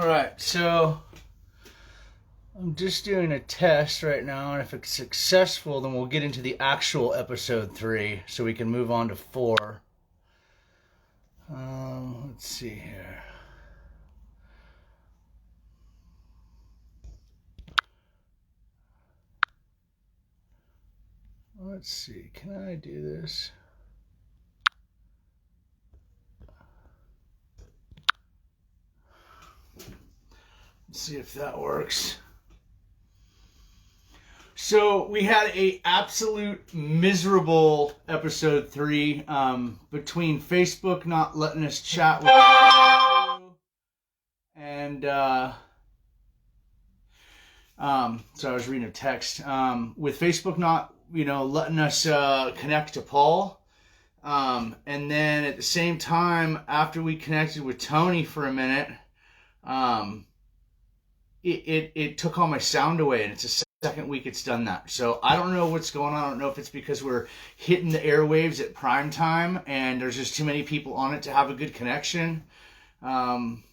Alright, so I'm just doing a test right now, and if it's successful, then we'll get into the actual episode 3, so we can move on to 4. Let's see here. Let's see, can I do this? Let's see if that works. So we had a absolute miserable episode 3 between Facebook not letting us chat with and so I was reading a text with Facebook not letting us connect to Paul, and then at the same time after we connected with Tony for a minute, it took all my sound away, and it's a second week it's done that. So I don't know what's going on. I don't know if it's because we're hitting the airwaves at prime time and there's just too many people on it to have a good connection. And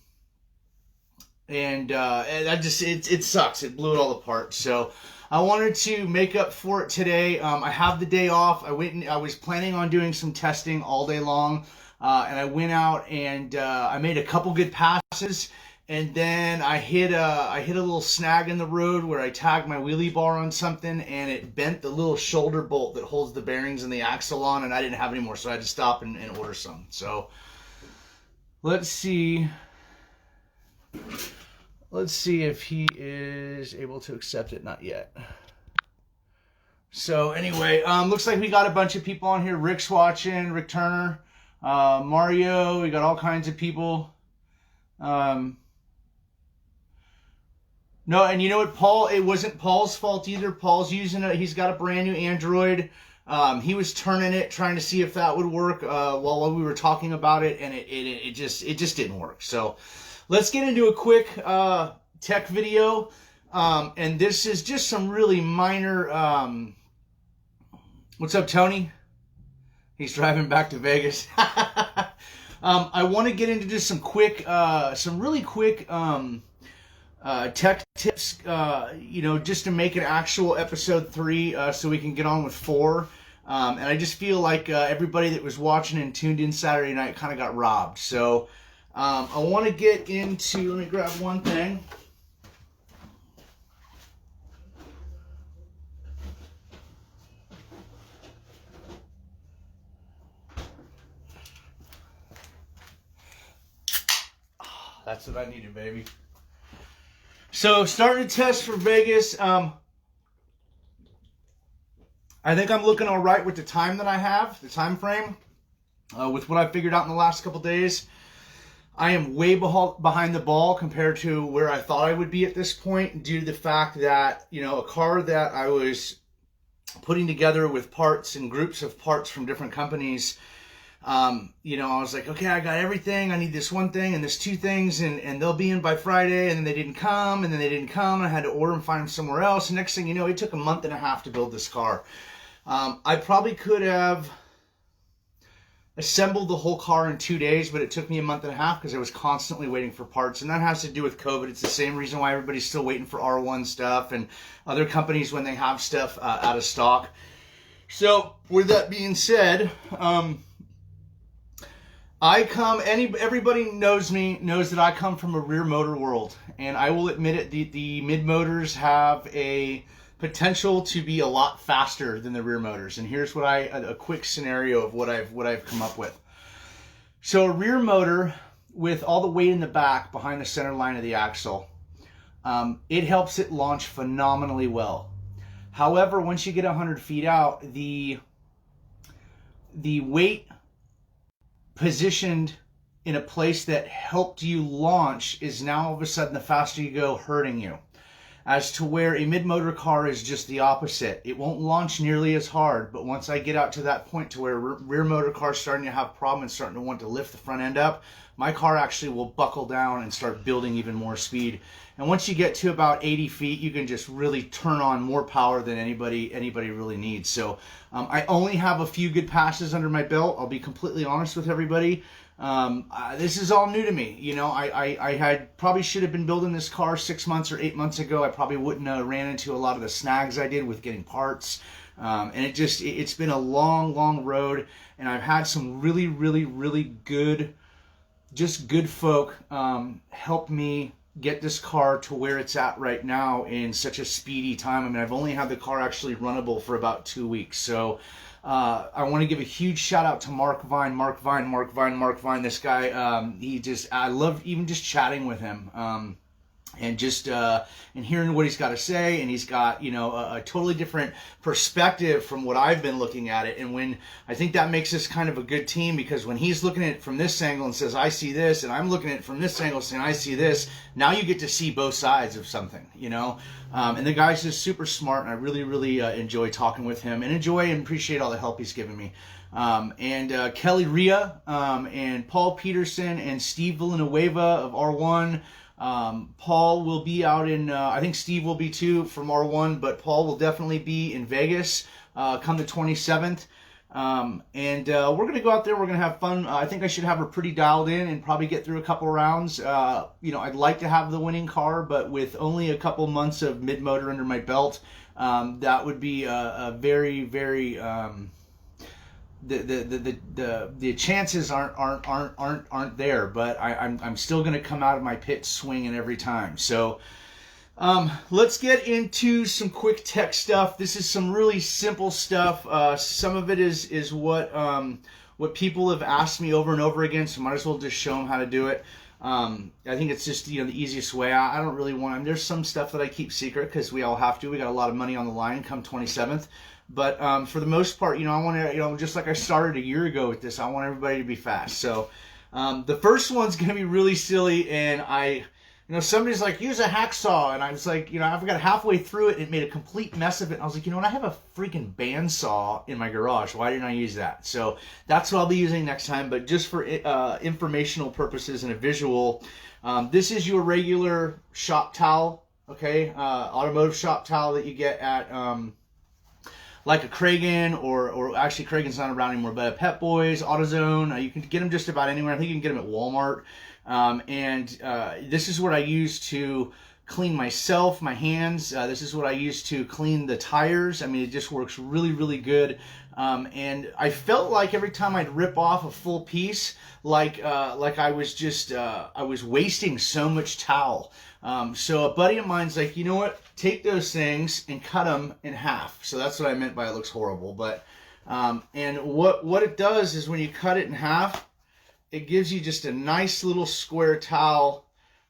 that just it sucks. It blew it all apart. So I wanted to make up for it today. I have the day off. I was planning on doing some testing all day long, and I went out and I made a couple good passes. And then I hit a little snag in the road where I tagged my wheelie bar on something, and it bent the little shoulder bolt that holds the bearings and the axle on, and I didn't have any more, so I had to stop and order some. So let's see if he is able to accept it. Not yet. So anyway, looks like we got a bunch of people on here. Rick's watching, Rick Turner, Mario. We got all kinds of people. No, and you know what, Paul, it wasn't Paul's fault either. Paul's using it. He's got a brand new Android. He was turning it, trying to see if that would work while we were talking about it, and it just didn't work. So let's get into a quick tech video. And this is just some really minor... What's up, Tony? He's driving back to Vegas. I want to get into just some really quick... tech tips, just to make an actual episode 3 so we can get on with 4. And I just feel like everybody that was watching and tuned in Saturday night kind of got robbed. So I want to get into, let me grab one thing. That's what I needed, baby. So, starting to test for Vegas. I think I'm looking all right with the time that I have, the time frame, with what I figured out in the last couple days. I am way behind the ball compared to where I thought I would be at this point, due to the fact that, a car that I was putting together with parts and groups of parts from different companies, I was like, okay, I got everything. I need this one thing and this 2 things, and they'll be in by Friday. And then they didn't come, and then they didn't come. And I had to order and find them somewhere else. And next thing you know, it took a month and a half to build this car. I probably could have assembled the whole car in 2 days, but it took me a month and a half because I was constantly waiting for parts. And that has to do with COVID. It's the same reason why everybody's still waiting for R1 stuff and other companies when they have stuff out of stock. So with that being said, everybody knows that I come from a rear motor world, and I will admit it, the mid motors have a potential to be a lot faster than the rear motors. And here's a quick scenario of what I've come up with. So a rear motor with all the weight in the back behind the center line of the axle, it helps it launch phenomenally well. However, once you get 100 feet out, the weight positioned in a place that helped you launch is now all of a sudden, the faster you go, hurting you. As to where a mid-motor car is just the opposite. It won't launch nearly as hard, but once I get out to that point to where rear motor cars starting to have problems and starting to want to lift the front end up, my car actually will buckle down and start building even more speed. And once you get to about 80 feet, you can just really turn on more power than anybody really needs. So I only have a few good passes under my belt. I'll be completely honest with everybody. This is all new to me. You know, I had probably should have been building this car 6 months or 8 months ago. I probably wouldn't have ran into a lot of the snags I did with getting parts. And it's been a long road, and I've had some really good, just good folk help me get this car to where it's at right now in such a speedy time. I mean, I've only had the car actually runnable for about 2 weeks. So I want to give a huge shout out to Mark Vine. This guy, I love even just chatting with him. And just and hearing what he's got to say, and he's got, you know, a totally different perspective from what I've been looking at it. And when I think that makes us kind of a good team, because when he's looking at it from this angle and says I see this, and I'm looking at it from this angle saying I see this, now you get to see both sides of something, you know. And the guy's just super smart, and I really enjoy talking with him, and enjoy and appreciate all the help he's given me. And Kelly Ria, and Paul Peterson, and Steve Villanueva of R1. Paul will be out in, I think Steve will be too from R1, but Paul will definitely be in Vegas come the 27th. And we're going to go out there. We're going to have fun. I think I should have her pretty dialed in and probably get through a couple rounds. You know, I'd like to have the winning car, but with only a couple months of mid-motor under my belt, that would be a very the chances aren't there, but I'm still going to come out of my pit swinging every time. So let's get into some quick tech stuff. This is some really simple stuff. Some of it is what people have asked me over and over again, so might as well just show them how to do it. I think it's just, you know, the easiest way. I don't really want. I mean, there's some stuff that I keep secret because we all have to. We got a lot of money on the line come 27th. But for the most part, you know, I want to, you know, just like I started a year ago with this, I want everybody to be fast. So the first one's going to be really silly, and you know, somebody's like, use a hacksaw, and I was like, you know, I've got halfway through it, and it made a complete mess of it. And I was like, you know what, I have a freaking bandsaw in my garage. Why didn't I use that? So that's what I'll be using next time. But just for informational purposes and a visual, this is your regular shop towel, okay, automotive shop towel that you get at like a Kragen, or actually Kragen's not around anymore, but Pep Boys, AutoZone, you can get them just about anywhere. I think you can get them at Walmart. This is what I use to clean myself, my hands. This is what I use to clean the tires. I mean, it just works really good. And I felt like every time I'd rip off a full piece, like I was just I was wasting so much towel. So a buddy of mine's like, you know what? Take those things and cut them in half. So that's what I meant by it looks horrible. But and what it does is when you cut it in half, it gives you just a nice little square towel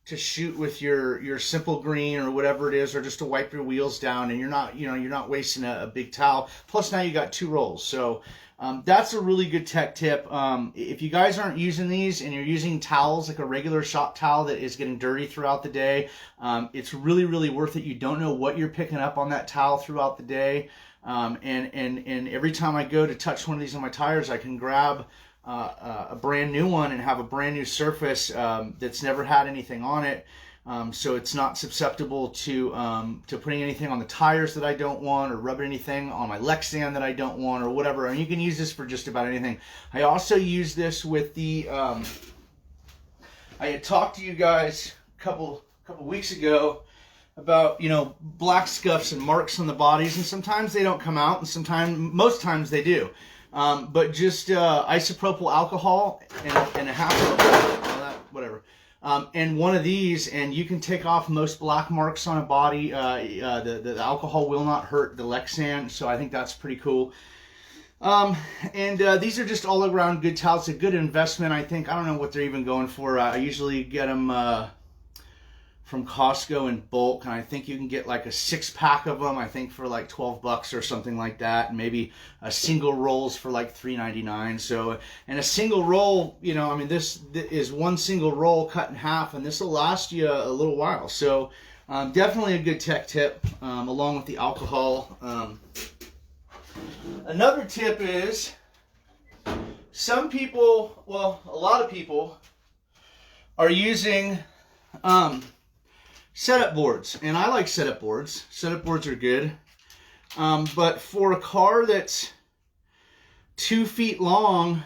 to shoot with your simple green or whatever it is, or just to wipe your wheels down, and you're not wasting a big towel. Plus now you got 2 rolls. So that's a really good tech tip. If you guys aren't using these and you're using towels like a regular shop towel that is getting dirty throughout the day, it's really worth it. You don't know what you're picking up on that towel throughout the day. And every time I go to touch one of these on my tires, I can grab a brand new one and have a brand new surface that's never had anything on it. So it's not susceptible to putting anything on the tires that I don't want, or rubbing anything on my Lexan that I don't want, or whatever. And you can use this for just about anything. I also use this with the. I had talked to you guys a couple weeks ago about, you know, black scuffs and marks on the bodies, and sometimes they don't come out, and most times they do. But just isopropyl alcohol and a half of whatever. And one of these, and you can take off most black marks on a body. The alcohol will not hurt the Lexan, so I think that's pretty cool. These are just all around good towels. It's a good investment, I think. I don't know what they're even going for. I usually get them from Costco in bulk, and I think you can get like a 6-pack of them, I think for like $12 or something like that, and maybe a single rolls for like $3.99. So, and a single roll, you know, I mean, this is one single roll cut in half, and this will last you a little while. So definitely a good tech tip, along with the alcohol. Another tip is, some people, well, a lot of people are using setup boards, and I like setup boards. Setup boards are good, but for a car that's 2 feet long,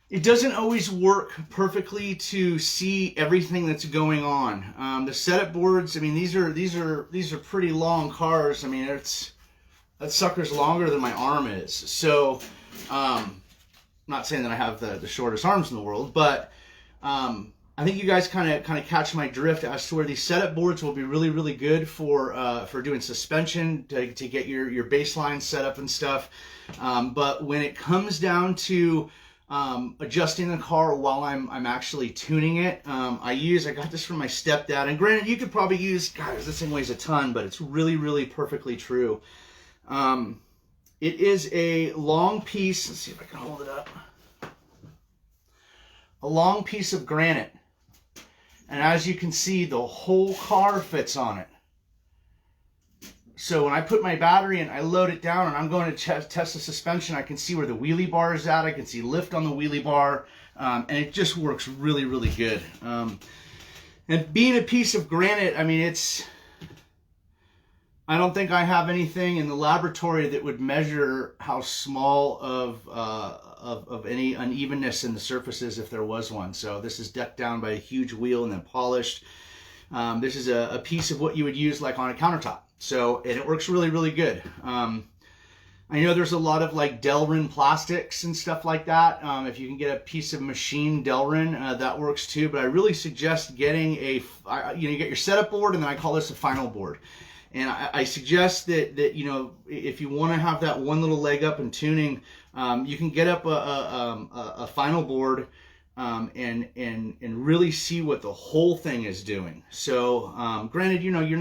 It doesn't always work perfectly to see everything that's going on. The setup boards, I mean, these are pretty long cars. I mean, that sucker's longer than my arm is. So, not saying that I have the shortest arms in the world, but I think you guys kind of catch my drift as to where these setup boards will be really, really good for doing suspension to get your baseline set up and stuff. But when it comes down to adjusting the car while I'm actually tuning it, I got this from my stepdad, and granted, you could probably use, guys, this thing weighs a ton, but it's really, really perfectly true. It is a long piece. Let's see if I can hold it up. A long piece of granite. And as you can see, the whole car fits on it. So when I put my battery in, I load it down and I'm going to test the suspension. I can see where the wheelie bar is at. I can see lift on the wheelie bar. And it just works really, really good. And being a piece of granite, I mean, I don't think I have anything in the laboratory that would measure how small of any unevenness in the surfaces if there was one. So this is decked down by a huge wheel and then polished. This is a piece of what you would use like on a countertop. So, and it works really, really good. I know there's a lot of like Delrin plastics and stuff like that. If you can get a piece of machined Delrin, that works too. But I really suggest getting you get your setup board, and then I call this a final board. And I suggest that if you want to have that one little leg up in tuning, you can get up a final board and really see what the whole thing is doing. So granted, you're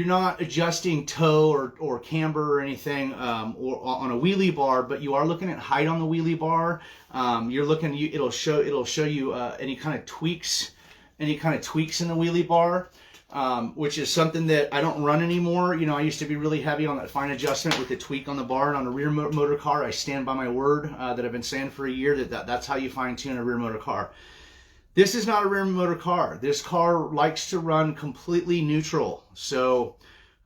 not adjusting toe or camber or anything or on a wheelie bar, but you are looking at height on the wheelie bar. It'll show you any kind of tweaks in the wheelie bar. Which is something that I don't run anymore. I used to be really heavy on that fine adjustment with the tweak on the bar. And on a rear motor car, I stand by my word that I've been saying for a year that's how you fine tune a rear motor car. This is not a rear motor car. This car likes to run completely neutral. So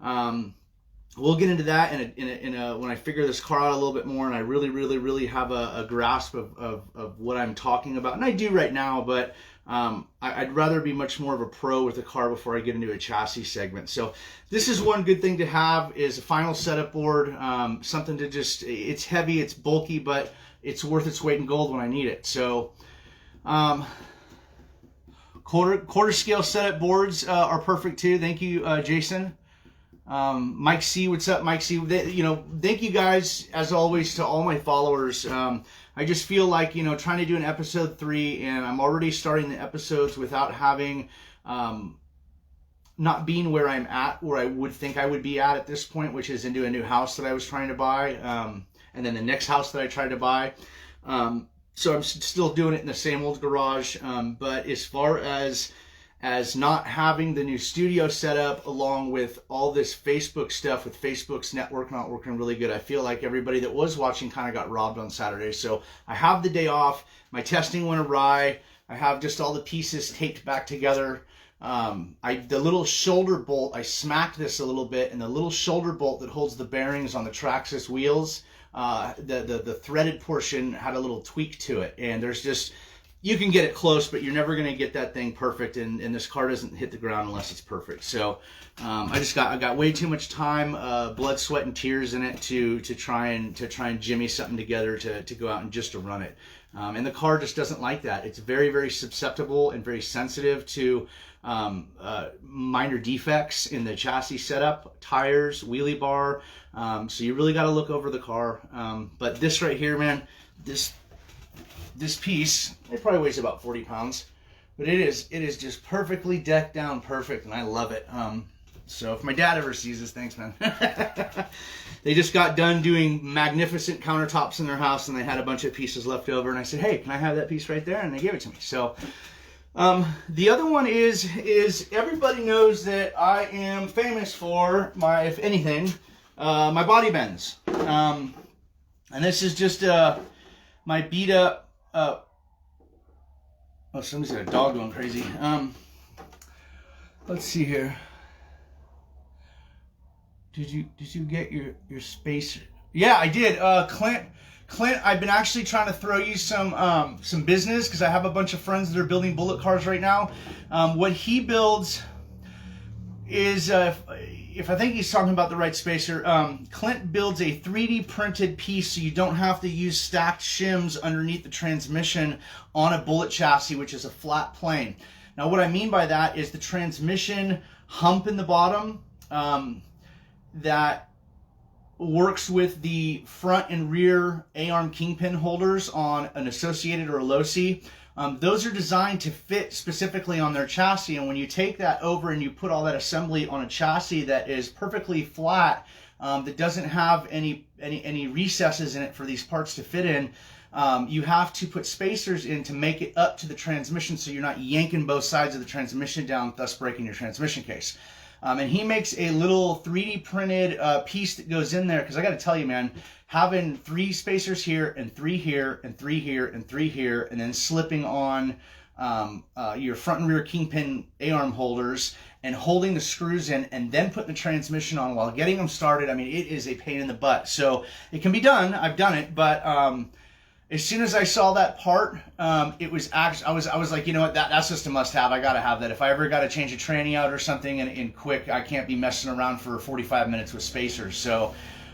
we'll get into that when I figure this car out a little bit more, and I really, really, really have a grasp of what I'm talking about. And I do right now, but I'd rather be much more of a pro with the car before I get into a chassis segment. So this is one good thing to have, is a final setup board, something to it's heavy, it's bulky, but it's worth its weight in gold when I need it. So quarter scale setup boards are perfect too. Thank you, Jason. Mike C, what's up, Mike C? Thank you guys as always to all my followers. I just feel like, trying to do an episode 3, and I'm already starting the episodes without having, not being where I'm at, where I would think I would be at this point, which is into a new house that I was trying to buy, and then the next house that I tried to buy. So I'm still doing it in the same old garage. But as far as not having the new studio set up, along with all this Facebook stuff with Facebook's network not working really good, I feel like everybody that was watching kind of got robbed on Saturday. So I have the day off. My testing went awry. I have just all the pieces taped back together. The little shoulder bolt, I smacked this a little bit, and the little shoulder bolt that holds the bearings on the Traxxas wheels, the threaded portion had a little tweak to it. And there's just, you can get it close, but you're never going to get that thing perfect, and this car doesn't hit the ground unless it's perfect. So I got way too much time, blood, sweat, and tears in it to try and jimmy something together to go out and just to run it. And the car just doesn't like that. It's very, very susceptible and very sensitive to minor defects in the chassis setup, tires, wheelie bar. So you really got to look over the car. But this right here, man, this piece, it probably weighs about 40 pounds, but it is just perfectly decked down perfect, and I love it. So if my dad ever sees this, thanks, man. They just got done doing magnificent countertops in their house, and they had a bunch of pieces left over, and I said, hey, can I have that piece right there? And they gave it to me. So the other one is everybody knows that I am famous for my, if anything, my body bends. And this is just my beat up, oh, somebody's got a dog going crazy. Let's see here. Did you get your spacer? Yeah, I did. Clint, I've been actually trying to throw you some business because I have a bunch of friends that are building bullet cars right now. What he builds is, if I think he's talking about the right spacer, Clint builds a 3D printed piece so you don't have to use stacked shims underneath the transmission on a bullet chassis, which is a flat plane. Now what I mean by that is the transmission hump in the bottom that works with the front and rear A-arm kingpin holders on an associated or a losi. Those are designed to fit specifically on their chassis, and when you take that over and you put all that assembly on a chassis that is perfectly flat, that doesn't have any recesses in it for these parts to fit in, you have to put spacers in to make it up to the transmission so you're not yanking both sides of the transmission down, thus breaking your transmission case. And he makes a little 3D printed piece that goes in there, because I got to tell you, man, having 3 spacers here and 3 here and 3 here and 3 here, and then slipping on your front and rear kingpin A-arm holders and holding the screws in and then putting the transmission on while getting them started, I mean, it is a pain in the butt. So it can be done. I've done it, but as soon as I saw that part, it was actually, I was like, you know what, that's just a must-have. I gotta have that. If I ever gotta change a tranny out or something in quik, I can't be messing around for 45 minutes with spacers. So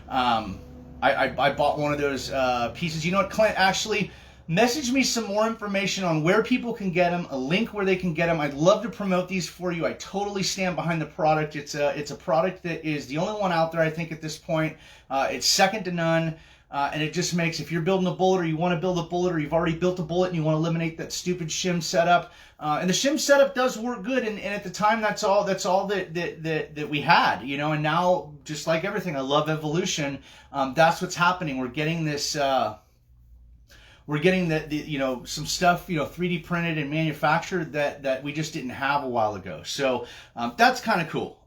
I bought one of those pieces. You know what, Clint, actually message me some more information on where people can get them, a link where they can get them. I'd love to promote these for you. I totally stand behind the product. It's a product that is the only one out there, I think, at this point. It's second to none. And it just makes, if you're building a bullet or you want to build a bullet or you've already built a bullet and you want to eliminate that stupid shim setup, and the shim setup does work good, and at the time that's all that we had, you know. And now, just like everything, I love evolution. That's what's happening. We're getting this, we're getting you know, some stuff, you know, 3D printed and manufactured that we just didn't have a while ago. So that's kind of cool.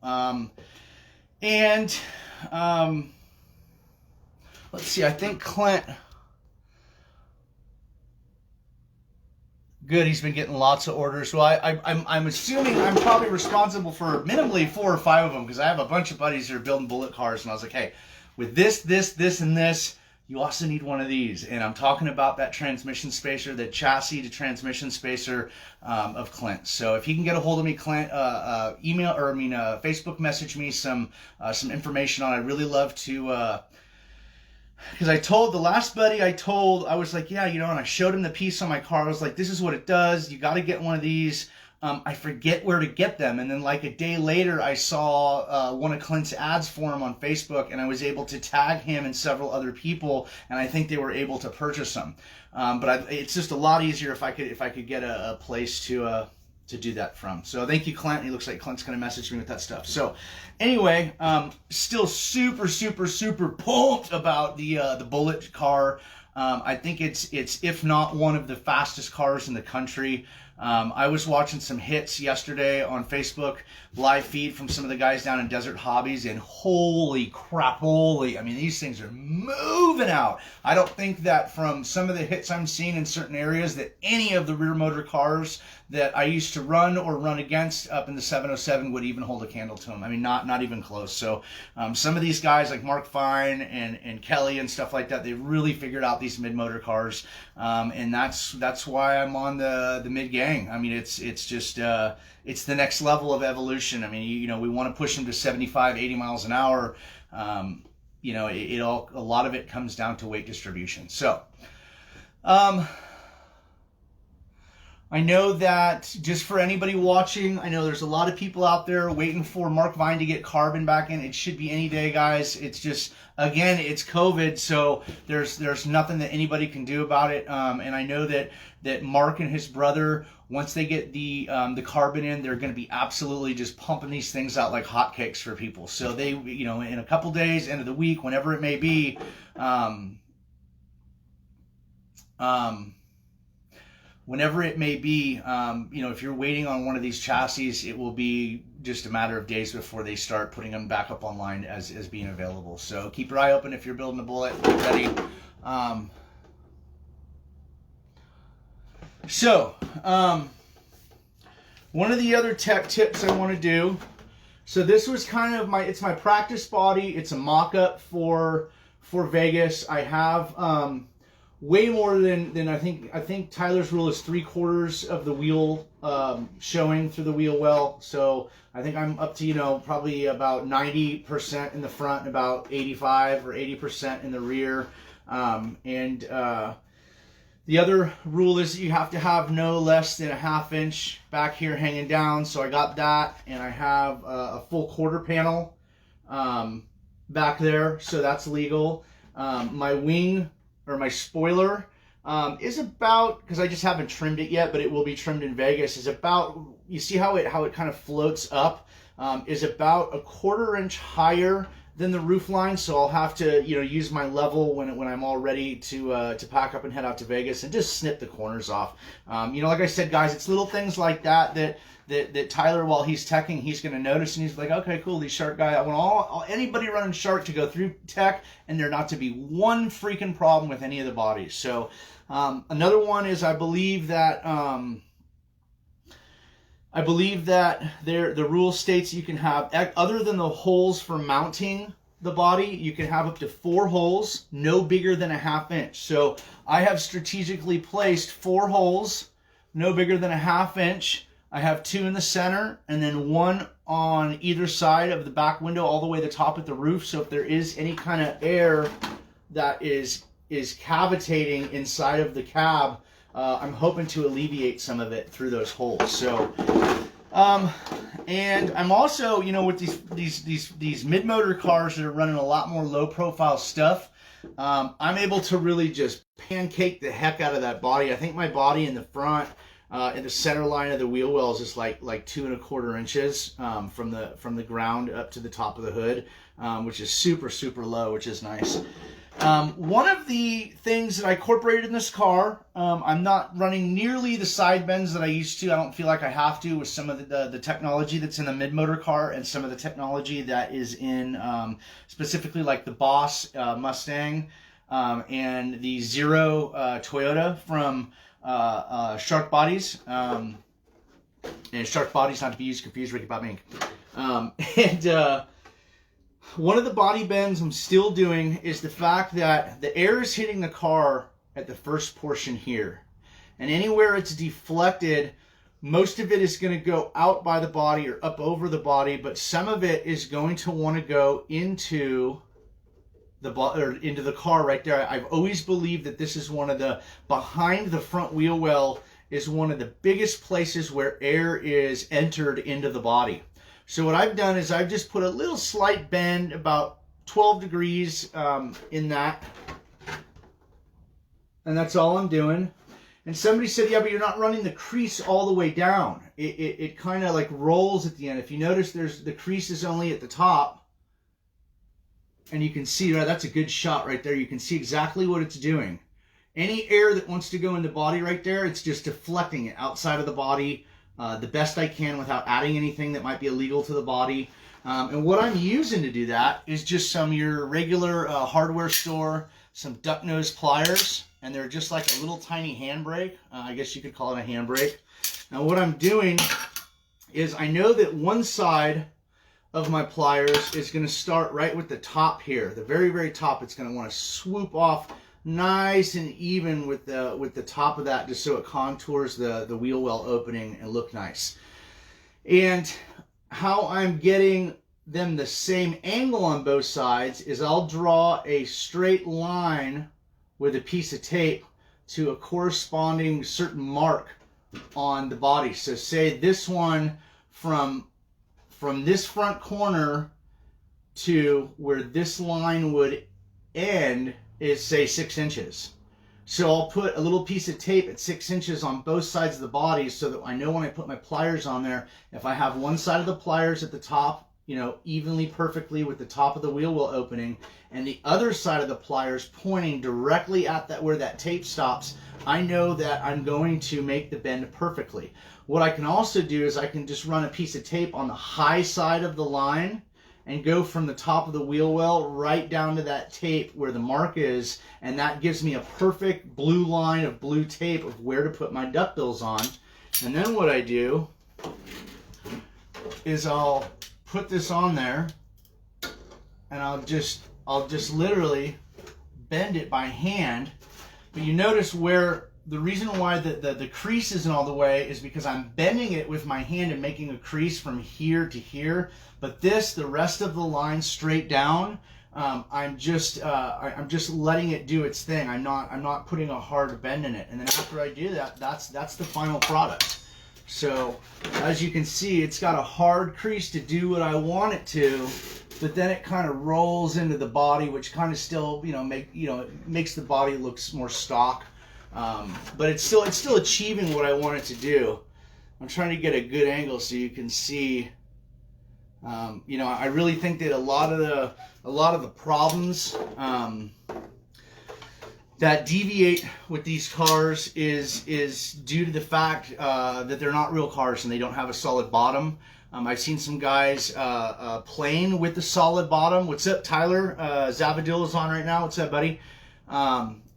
Let's see, I think Clint, good, he's been getting lots of orders. Well, I'm assuming I'm probably responsible for minimally 4 or 5 of them, because I have a bunch of buddies that are building bullet cars, and I was like, hey, with this, and this, you also need one of these. And I'm talking about that transmission spacer, that chassis to transmission spacer of Clint. So if he can get a hold of me, Clint, Facebook message me some information on it. I'd really love to, because I told the last buddy I was like, yeah, you know, and I showed him the piece on my car. I was like, this is what it does. You got to get one of these. I forget where to get them. And then like a day later, I saw one of Clint's ads for him on Facebook, and I was able to tag him and several other people, and I think they were able to purchase them. But it's just a lot easier if I could get a place to do that from. So thank you, Clint. He looks like Clint's going to message me with that stuff. So anyway, still super pumped about the bullet car. I think it's if not one of the fastest cars in the country. I was watching some hits yesterday on Facebook live feed from some of the guys down in Desert Hobbies, and holy crap, I mean, these things are moving out. I don't think that from some of the hits I'm seeing in certain areas that any of the rear motor cars that I used to run or run against up in the 707 would even hold a candle to them. I mean, not even close. So some of these guys like Mark Fine and Kelly and stuff like that, they really figured out these mid-motor cars, and that's why I'm on the mid-gang. I mean, it's just it's the next level of evolution. I mean, you know, we want to push them to 75, 80 miles an hour. You know, a lot of it comes down to weight distribution. So, I know that just for anybody watching, I know there's a lot of people out there waiting for Mark Vine to get carbon back in. It should be any day, guys. It's just, again, it's COVID, so there's nothing that anybody can do about it. And I know that Mark and his brother, once they get the carbon in, they're going to be absolutely just pumping these things out like hotcakes for people. So they, you know, in a couple days, end of the week, whenever it may be, you know, if you're waiting on one of these chassis, it will be just a matter of days before they start putting them back up online as being available. So keep your eye open if you're building a bullet. Get ready. One of the other tech tips I want to do. So this was kind of it's my practice body. It's a mock-up for Vegas. I have way more than I think Tyler's rule is 3/4 of the wheel showing through the wheel well. So I think I'm up to, you know, probably about 90% in the front and about 85 or 80% in the rear. The other rule is that you have to have no less than a 1/2 inch back here hanging down. So I got that, and I have a full quarter panel back there, so that's legal. My wing, or my spoiler, is about, because I just haven't trimmed it yet, but it will be trimmed in Vegas, is about, you see how it kind of floats up, is about a 1/4 inch higher than the roof line. So I'll have to, you know, use my level when I'm all ready to pack up and head out to Vegas and just snip the corners off. You know, like I said, guys, it's little things like that Tyler, while he's teching, he's going to notice, and he's like, okay, cool, these shark guys, I want anybody running shark to go through tech and there not to be one freaking problem with any of the bodies. So another one is, I believe that the rule states you can have, other than the holes for mounting the body, you can have up to 4 holes, no bigger than a 1/2 inch. So I have strategically placed 4 holes, no bigger than a 1/2 inch. I have 2 in the center, and then 1 on either side of the back window, all the way to the top at the roof. So if there is any kind of air that is cavitating inside of the cab, I'm hoping to alleviate some of it through those holes. So, and I'm also, you know, with these mid-motor cars that are running a lot more low-profile stuff, I'm able to really just pancake the heck out of that body. I think my body in the front, in the center line of the wheel wells, is like 2 1/4 inches from the ground up to the top of the hood, which is super low, which is nice. One of the things that I incorporated in this car, I'm not running nearly the side bends that I used to. I don't feel like I have to, with some of the technology that's in the mid-motor car and some of the technology that is in specifically like the Boss Mustang and the Zero Toyota from Shark Bodies. And Shark Bodies, not to be confused with Ricky Bob Inc. One of the body bends I'm still doing is the fact that the air is hitting the car at the first portion here. And anywhere it's deflected, most of it is going to go out by the body or up over the body, but some of it is going to want to go into the car right there. I've always believed that this is one of the, behind the front wheel well, is one of the biggest places where air is entered into the body. So what I've done is I've just put a little slight bend, about 12 degrees in that. And that's all I'm doing. And somebody said, yeah, but you're not running the crease all the way down. It kind of like rolls at the end. If you notice, the crease is only at the top. And you can see, right, that's a good shot right there. You can see exactly what it's doing. Any air that wants to go in the body right there, it's just deflecting it outside of the body the best I can without adding anything that might be illegal to the body. And what I'm using to do that is just your regular hardware store, some duck nose pliers, and they're just like a little tiny handbrake. I guess you could call it a handbrake. Now what I'm doing is, I know that one side of my pliers is going to start right with the top here, the very top. It's going to want to swoop off nice and even with the top of that, just so it contours the wheel well opening and look nice. And how I'm getting them the same angle on both sides is I'll draw a straight line with a piece of tape to a corresponding certain mark on the body. So say this one from this front corner to where this line would end is, say, 6 inches. So I'll put a little piece of tape at 6 inches on both sides of the body, so that I know when I put my pliers on there, if I have one side of the pliers at the top, you know, evenly perfectly with the top of the wheel well opening, and the other side of the pliers pointing directly at that where that tape stops, I know that I'm going to make the bend perfectly. What I can also do is I can just run a piece of tape on the high side of the line and go from the top of the wheel well right down to that tape where the mark is, and that gives me a perfect blue line of blue tape of where to put my duckbills on. And then what I do is I'll put this on there, and I'll just literally bend it by hand. But you notice where the reason why the crease isn't all the way is because I'm bending it with my hand and making a crease from here to here. But this, the rest of the line straight down, I'm just letting it do its thing. I'm not putting a hard bend in it. And then after I do that, that's the final product. So as you can see, it's got a hard crease to do what I want it to, but then it kind of rolls into the body, which kind of still, makes the body look more stock. But it's still achieving what I want it to do. I'm trying to get a good angle so you can see. I really think that a lot of the problems that deviate with these cars is due to the fact that they're not real cars and they don't have a solid bottom. I've seen some guys playing with the solid bottom. What's up, Tyler? Zavadil is on right now. What's up, buddy?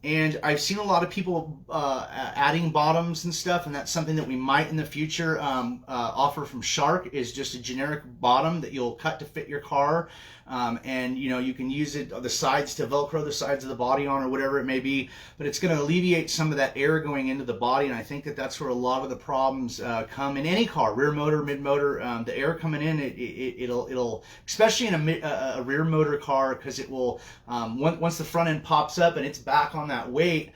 And I've seen a lot of people adding bottoms and stuff, and that's something that we might in the future offer from Shark, is just a generic bottom that you'll cut to fit your car. And you can use it the sides to Velcro the sides of the body on, or whatever it may be, but it's going to alleviate some of that air going into the body. And I think that that's where a lot of the problems come in any car, rear motor, mid motor. The air coming in, it'll especially in a rear motor car, because it will once the front end pops up and it's back on that weight,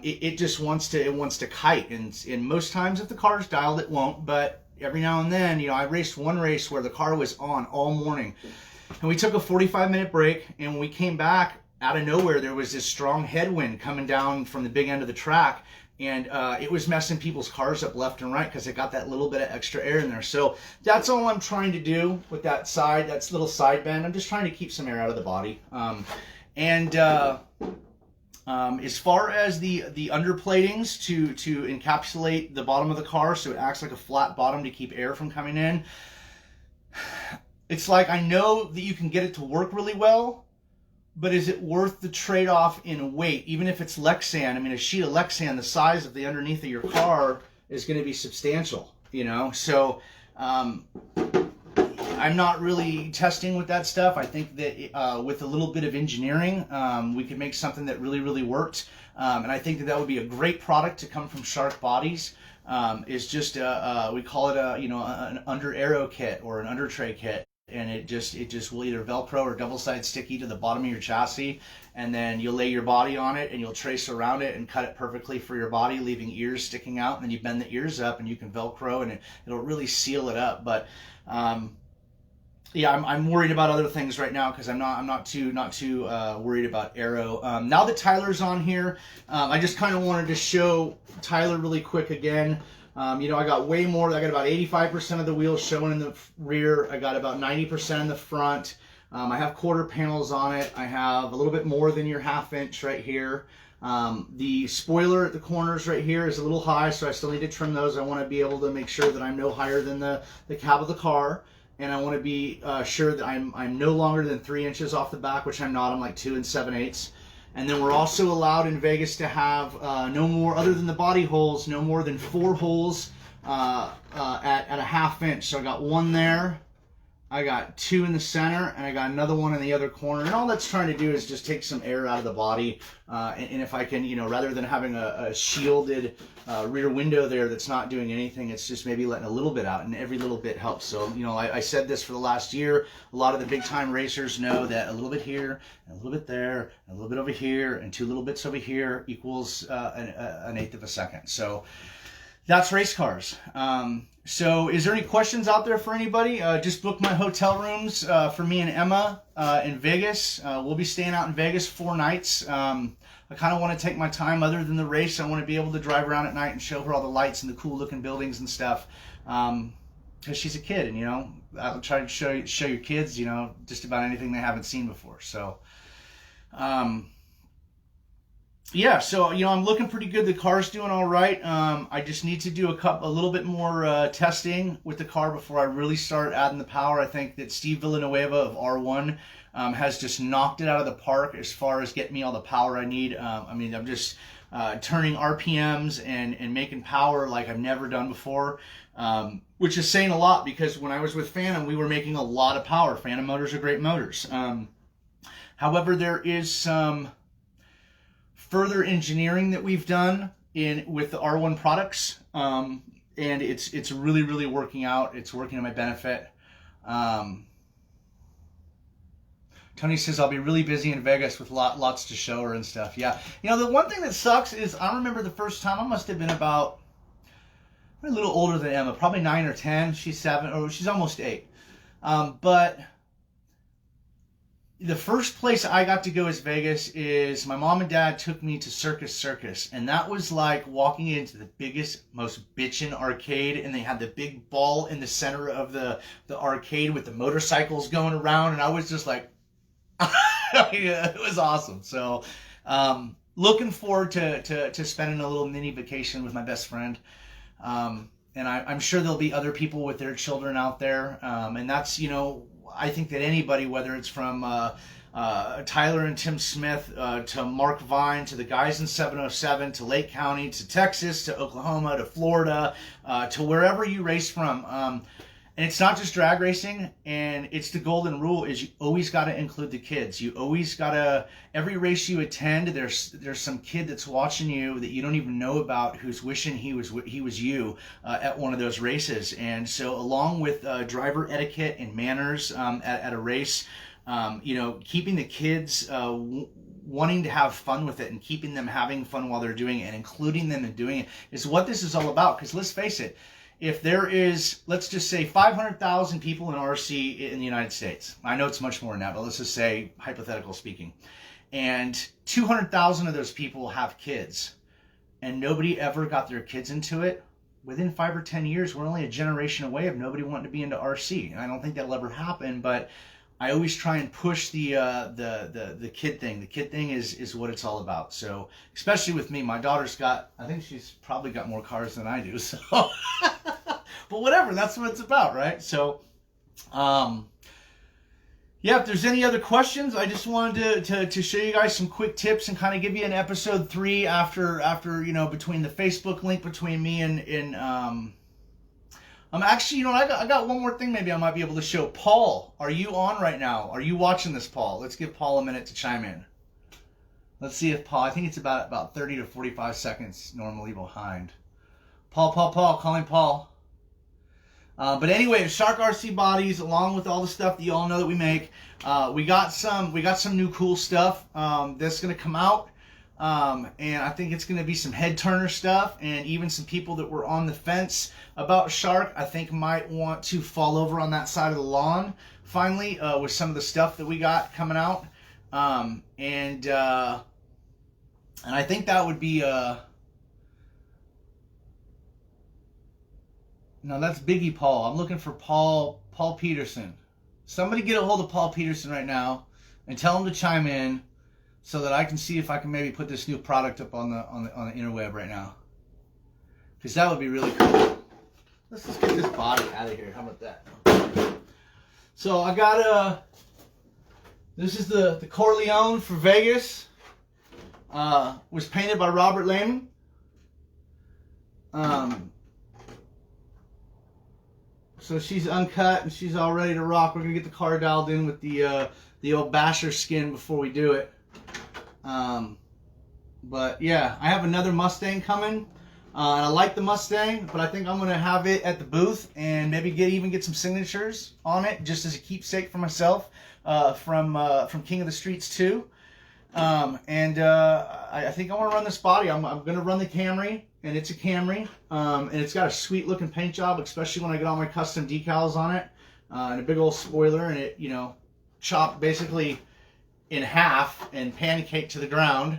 it just wants to kite. And most times, if the car's dialed, it won't. But every now and then, I raced one race where the car was on all morning. And we took a 45-minute break, and when we came back, out of nowhere, there was this strong headwind coming down from the big end of the track, and it was messing people's cars up left and right because it got that little bit of extra air in there. So that's all I'm trying to do with that little side bend. I'm just trying to keep some air out of the body. As far as the underplatings to encapsulate the bottom of the car so it acts like a flat bottom to keep air from coming in, it's like, I know that you can get it to work really well, but is it worth the trade-off in weight? Even if it's Lexan, I mean, a sheet of Lexan the size of the underneath of your car is going to be substantial, So I'm not really testing with that stuff. I think that with a little bit of engineering, we could make something that really, really worked. And I think that would be a great product to come from Shark Bodies. Is just we call it an under aero kit or an under tray kit. And it just will either Velcro or double side sticky to the bottom of your chassis, and then you'll lay your body on it and you'll trace around it and cut it perfectly for your body, leaving ears sticking out. And then you bend the ears up and you can Velcro, and it'll really seal it up. But yeah, I'm worried about other things right now because I'm not too worried about aero. Now that Tyler's on here, I just kind of wanted to show Tyler really quick again. I got way more. I got about 85% of the wheels showing in the rear. I got about 90% in the front. I have quarter panels on it. I have a little bit more than your 1/2 inch right here. The spoiler at the corners right here is a little high, so I still need to trim those. I want to be able to make sure that I'm no higher than the cab of the car. And I want to be sure that I'm no longer than 3 inches off the back, which I'm not. I'm like 2 7/8. And then we're also allowed in Vegas to have no more, other than the body holes, no more than 4 holes at a 1/2 inch. So I got one there, I got 2 in the center, and I got another one in the other corner. And all that's trying to do is just take some air out of the body. And if I can, rather than having a shielded rear window there that's not doing anything, it's just maybe letting a little bit out, and every little bit helps. So, I said this for the last year. A lot of the big time racers know that a little bit here, and a little bit there, and a little bit over here, and 2 little bits over here equals an 1/8 of a second. So that's race cars. So is there any questions out there for anybody? Just book my hotel rooms for me and Emma in Vegas. We'll be staying out in Vegas 4 nights. I kind of want to take my time other than the race. I want to be able to drive around at night and show her all the lights and the cool looking buildings and stuff. Because she's a kid, and I'll try to show your kids, just about anything they haven't seen before. So, yeah, so I'm looking pretty good. The car's doing all right. I just need to do a little bit more testing with the car before I really start adding the power. I think that Steve Villanueva of R1 has just knocked it out of the park as far as getting me all the power I need. I'm just turning RPMs and making power like I've never done before, which is saying a lot because when I was with Phantom, we were making a lot of power. Phantom motors are great motors. However, there is some further engineering that we've done with the R1 products, and it's really, really working out. It's working to my benefit. Tony says, I'll be really busy in Vegas with lots to show her and stuff. Yeah. You know, the one thing that sucks is I remember the first time, I must have been about a little older than Emma, probably 9 or 10. She's 7, or she's almost 8. But the first place I got to go as Vegas is my mom and dad took me to Circus. And that was like walking into the biggest, most bitchin' arcade. And they had the big ball in the center of the arcade with the motorcycles going around. And I was just like, yeah, it was awesome. So looking forward to spending a little mini vacation with my best friend. And I'm sure there'll be other people with their children out there. And that's, you know, I think that anybody, whether it's from Tyler and Tim Smith to Mark Vine, to the guys in 707, to Lake County, to Texas, to Oklahoma, to Florida, to wherever you race from. And it's not just drag racing, and it's the golden rule is you always got to include the kids. You always got to, every race you attend, there's some kid that's watching you that you don't even know about who's wishing he was you at one of those races. And so along with driver etiquette and manners at a race, you know, keeping the kids wanting to have fun with it and keeping them having fun while they're doing it and including them in doing it is what this is all about. Because let's face it, if there is, let's just say 500,000 people in RC in the United States, I know it's much more than that, but let's just say, hypothetical speaking, and 200,000 of those people have kids, and nobody ever got their kids into it, within 5 or 10 years, we're only a generation away of nobody wanting to be into RC. And I don't think that'll ever happen, but I always try and push the kid thing. The kid thing is what it's all about. So, especially with me, my daughter's got, I think she's probably got more cars than I do. So, but whatever, that's what it's about, right? So, yeah, if there's any other questions, I just wanted to show you guys some quick tips and kind of give you an episode 3 after you know, between the Facebook link between me and actually, you know, I got one more thing maybe I might be able to show. Paul, are you on right now? Are you watching this, Paul? Let's give Paul a minute to chime in. Let's see if Paul, I think it's about 30 to 45 seconds normally behind. Paul, calling Paul. But anyway, Shark RC bodies, along with all the stuff that you all know that we make, we got some new cool stuff that's going to come out. And I think it's going to be some head turner stuff, and even some people that were on the fence about Shark, I think might want to fall over on that side of the lawn finally with some of the stuff that we got coming out. And I think that would be no, that's Biggie Paul. I'm looking for Paul Peterson. Somebody get a hold of Paul Peterson right now and tell him to chime in, so that I can see if I can maybe put this new product up on the interweb right now. Because that would be really cool. Let's just get this body out of here. How about that? So I got this is the Corleone for Vegas. Was painted by Robert Lehman. So she's uncut and she's all ready to rock. We're gonna get the car dialed in with the old basher skin before we do it. But yeah, I have another Mustang coming, and I like the Mustang, but I think I'm gonna have it at the booth and maybe even get some signatures on it just as a keepsake for myself from King of the Streets 2. I think I want to run this body. I'm gonna run the Camry, and it's a Camry, and it's got a sweet looking paint job, especially when I get all my custom decals on it, and a big old spoiler, and it, you know, chopped basically in half and pancake to the ground.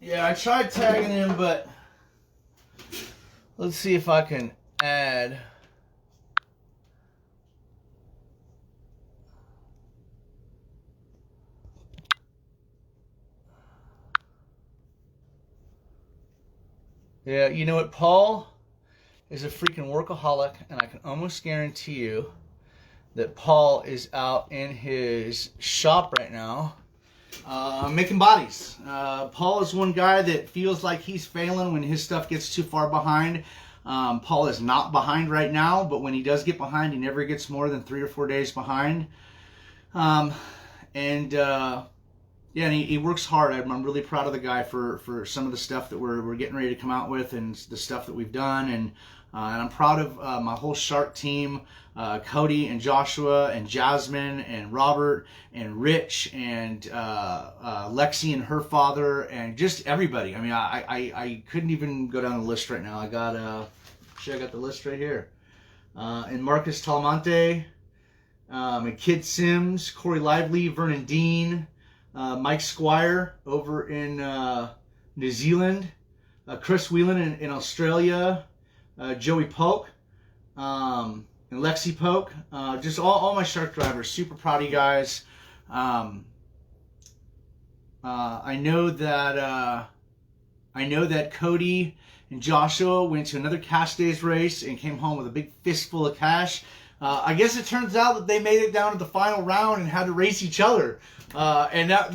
Yeah, I tried tagging him, but let's see if I can add. Yeah, you know what? Paul is a freaking workaholic, and I can almost guarantee you that Paul is out in his shop right now making bodies. Paul is one guy that feels like he's failing when his stuff gets too far behind. Paul is not behind right now, but when he does get behind, he never gets more than 3 or 4 days behind. Yeah, and he works hard. I'm really proud of the guy for some of the stuff that we're getting ready to come out with, and the stuff that we've done, and I'm proud of my whole Shark team, Cody and Joshua and Jasmine and Robert and Rich and Lexi and her father and just everybody. I mean, I couldn't even go down the list right now. I got I got the list right here. And Marcus Talamonte, and Kid Sims, Corey Lively, Vernon Dean, Mike Squire over in New Zealand, Chris Whelan in Australia, Joey Polk, and Lexi Polk. Just all my Shark drivers. Super proud of you guys. I know that Cody and Joshua went to another Cash Days race and came home with a big fistful of cash. I guess it turns out that they made it down to the final round and had to race each other. And that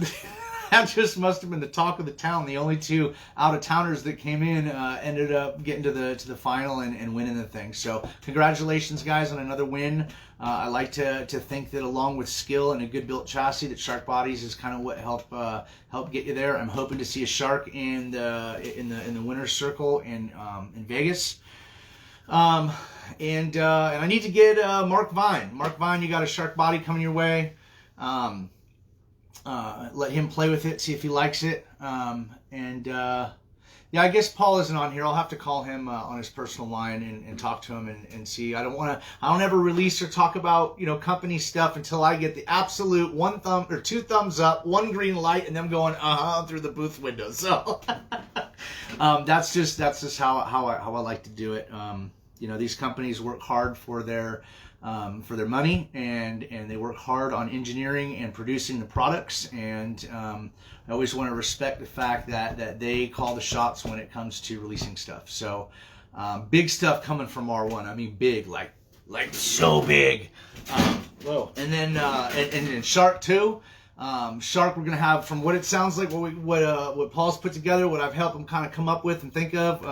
that just must have been the talk of the town. The only two out-of-towners that came in ended up getting to the final and winning the thing. So congratulations, guys, on another win. I like to think that along with skill and a good built chassis, that Shark Bodies is kind of what helped get you there. I'm hoping to see a Shark in the winner's circle in Vegas. And I need to get Mark Vine. Mark Vine, you got a Shark Body coming your way. Let him play with it, see if he likes it. Yeah, I guess Paul isn't on here. I'll have to call him on his personal line and talk to him and see. I don't ever release or talk about, company stuff until I get the absolute one thumb or two thumbs up, one green light, and them going through the booth window. So that's just how I like to do it. These companies work hard for their money, and they work hard on engineering and producing the products, and I always want to respect the fact that they call the shots when it comes to releasing stuff. So big stuff coming from R1. I mean big, like so big. Whoa. And then Shark too. Shark, we're gonna have, from what it sounds like, what Paul's put together, what I've helped him kind of come up with and think of.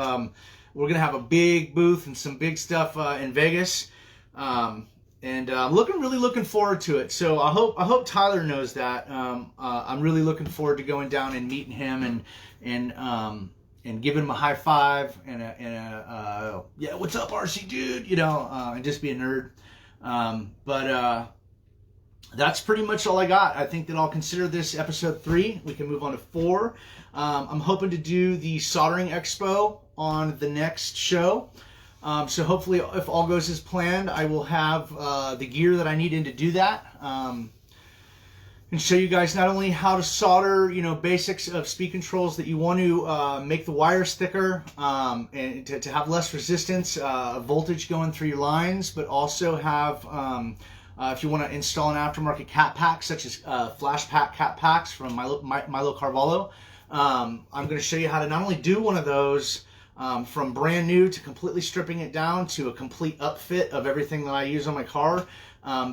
We're gonna have a big booth and some big stuff in Vegas. I'm really looking forward to it. So I hope Tyler knows that. I'm really looking forward to going down and meeting him and giving him a high five and a yeah, what's up, RC dude? And just be a nerd. But that's pretty much all I got. I think that I'll consider this episode 3. We can move on to 4. I'm hoping to do the soldering expo on the next show. So hopefully, if all goes as planned, I will have the gear that I need in to do that, and show you guys not only how to solder, basics of speed controls that you want to make the wires thicker, and to have less resistance, voltage going through your lines, but also have, if you want to install an aftermarket cat pack, such as flashpack cat packs from Milo Carvalho, I'm going to show you how to not only do one of those, from brand new to completely stripping it down to a complete upfit of everything that I use on my car,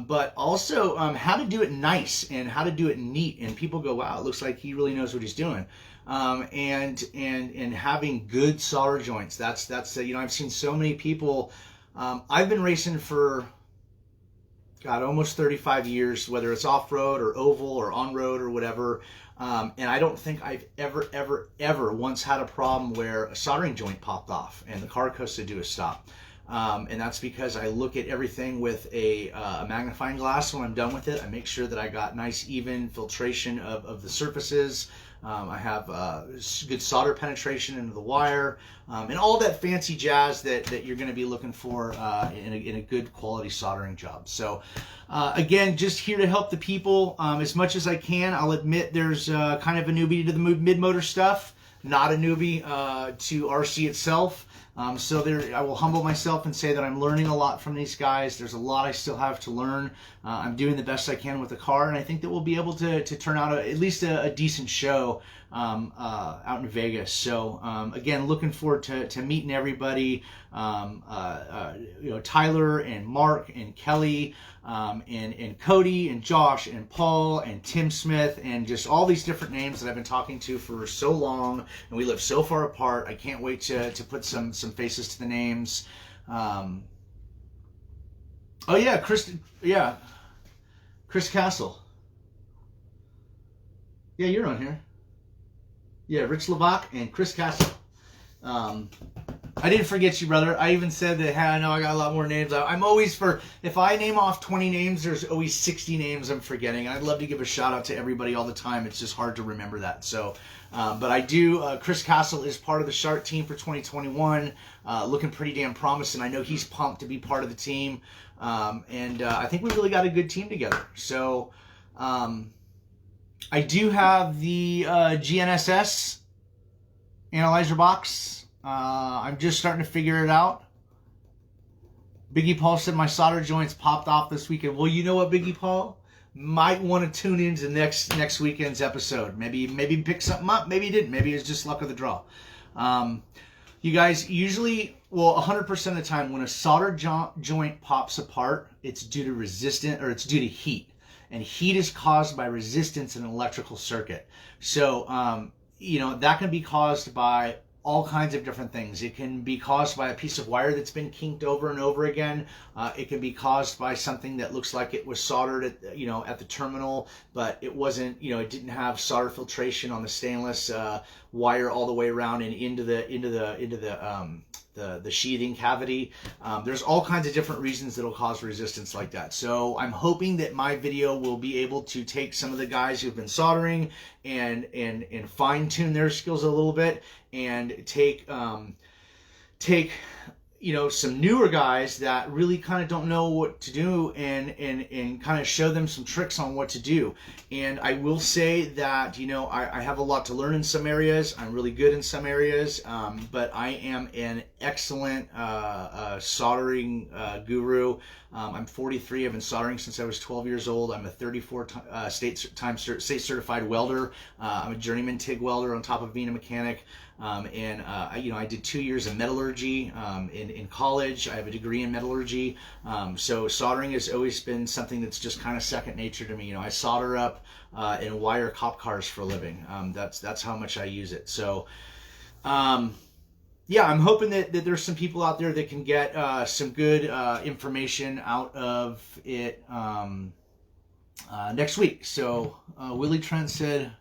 but also how to do it nice and how to do it neat. And people go, wow, it looks like he really knows what he's doing. And having good solder joints. That's I've seen so many people. I've been racing for almost 35 years, whether it's off-road or oval or on-road or whatever. And I don't think I've ever once had a problem where a soldering joint popped off and the car coast to do a stop. And that's because I look at everything with a magnifying glass when I'm done with it. I make sure that I got nice, even filtration of the surfaces. I have good solder penetration into the wire, and all that fancy jazz that you're going to be looking for in a good quality soldering job. So again, just here to help the people as much as I can. I'll admit there's kind of a newbie to the mid-motor stuff, not a newbie to RC itself. So I will humble myself and say that I'm learning a lot from these guys. There's a lot I still have to learn. I'm doing the best I can with the car, and I think that we'll be able to turn out at least a decent show out in Vegas. So again, looking forward to meeting everybody. Tyler and Mark and Kelly and Cody and Josh and Paul and Tim Smith and just all these different names that I've been talking to for so long, and we live so far apart. I can't wait to put some faces to the names. Chris Castle. Yeah, you're on here. Yeah, Rich Levac and Chris Castle. I didn't forget you, brother. I even said that, hey, I know I got a lot more names. I'm always if I name off 20 names, there's always 60 names I'm forgetting. I'd love to give a shout out to everybody all the time. It's just hard to remember that. So, but I do, Chris Castle is part of the Shark team for 2021, looking pretty damn promising. I know he's pumped to be part of the team. And I think we really got a good team together. So, I do have the GNSS analyzer box. I'm just starting to figure it out. Biggie Paul said my solder joints popped off this weekend. Well, you know what, Biggie Paul? Might want to tune into next weekend's episode. Maybe pick something up. Maybe you didn't. Maybe it's just luck of the draw. You guys, usually, well, 100% of the time, when a solder joint pops apart, it's due to resistance, or it's due to heat. And heat is caused by resistance in an electrical circuit. So, you know, that can be caused by all kinds of different things. It can be caused by a piece of wire that's been kinked over and over again. It can be caused by something that looks like it was soldered at, you know, at the terminal, but it wasn't, you know, it didn't have solder filtration on the stainless wire all the way around and into the sheathing cavity. There's all kinds of different reasons that'll cause resistance like that. So I'm hoping that my video will be able to take some of the guys who've been soldering and fine tune their skills a little bit, and take you know, some newer guys that really kind of don't know what to do, and kind of show them some tricks on what to do. And I will say that, you know, I have a lot to learn in some areas. I'm really good in some areas, but I am an excellent soldering guru. I'm 43. I've been soldering since I was 12 years old. I'm a 34 state certified welder. I'm a journeyman TIG welder on top of being a mechanic. You know, I did 2 years of metallurgy in college. I have a degree in metallurgy. So soldering has always been something that's just kind of second nature to me. You know, I solder up and wire cop cars for a living. That's how much I use it. So, yeah, I'm hoping that there's some people out there that can get some good information out of it next week. So Willie Trent said,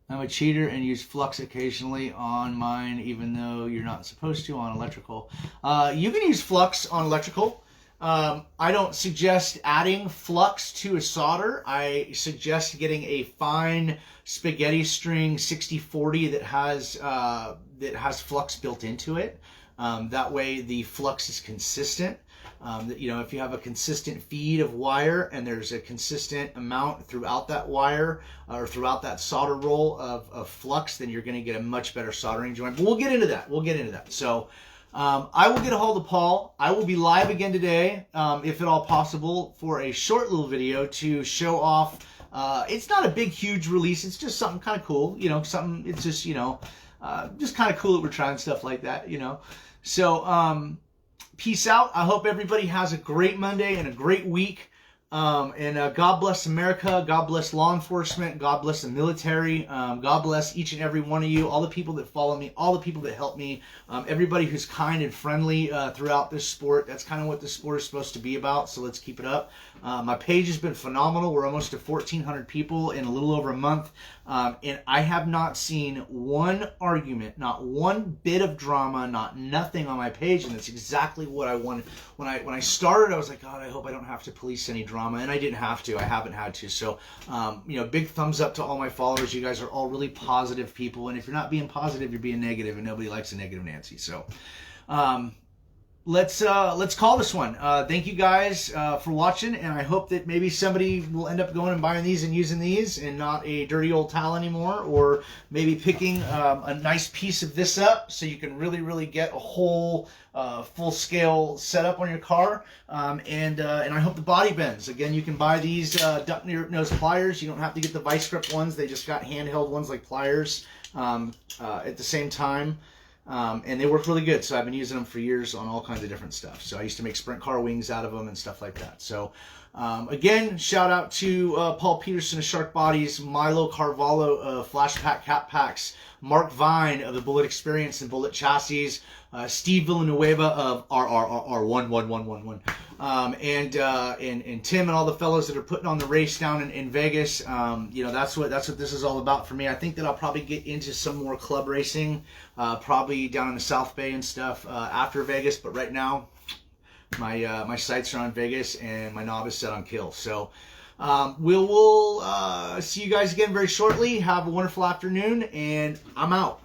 I'm a cheater and use flux occasionally on mine, even though you're not supposed to on electrical. You can use flux on electrical. I don't suggest adding flux to a solder. I suggest getting a fine spaghetti string 60-40 that has flux built into it. That way the flux is consistent. You know, if you have a consistent feed of wire and there's a consistent amount throughout that wire or throughout that solder roll of flux, then you're going to get a much better soldering joint. But we'll get into that. So I will get a hold of Paul. I will be live again today, if at all possible, for a short little video to show off. It's not a big, huge release. It's just something kind of cool. You know, something, it's just, you know, just kind of cool that we're trying stuff like that, you know. So, peace out. I hope everybody has a great Monday and a great week. God bless America. God bless law enforcement. God bless the military. God bless each and every one of you, all the people that follow me, all the people that help me, everybody who's kind and friendly throughout this sport. That's kind of what this sport is supposed to be about, so let's keep it up. My page has been phenomenal. We're almost to 1,400 people in a little over a month. And I have not seen one argument, not one bit of drama, nothing on my page, and that's exactly what I wanted. When I started, I was like, God, I hope I don't have to police any drama, and I didn't have to. I haven't had to. So, you know, big thumbs up to all my followers. You guys are all really positive people, and if you're not being positive, you're being negative, and nobody likes a negative Nancy. So, let's call this one. Thank you guys for watching, and I hope that maybe somebody will end up going and buying these and using these and not a dirty old towel anymore, or maybe picking a nice piece of this up so you can really get a whole full-scale setup on your car. And I hope the body bends. Again, you can buy these duck nose pliers. You don't have to get the vice grip ones. They just got handheld ones like pliers at the same time. And they work really good, so I've been using them for years on all kinds of different stuff. So I used to make sprint car wings out of them and stuff like that. So again, shout out to Paul Peterson of Shark Bodies, Milo Carvalho of Flashpack Cap Packs, Mark Vine of the Bullet Experience and Bullet Chassis, Steve Villanueva of RRR111111, and Tim and all the fellows that are putting on the race down in Vegas. That's what this is all about for me. I think that I'll probably get into some more club racing, probably down in the South Bay and stuff after Vegas. But right now, my sights are on Vegas and my knob is set on kill. So we'll see you guys again very shortly. Have a wonderful afternoon, and I'm out.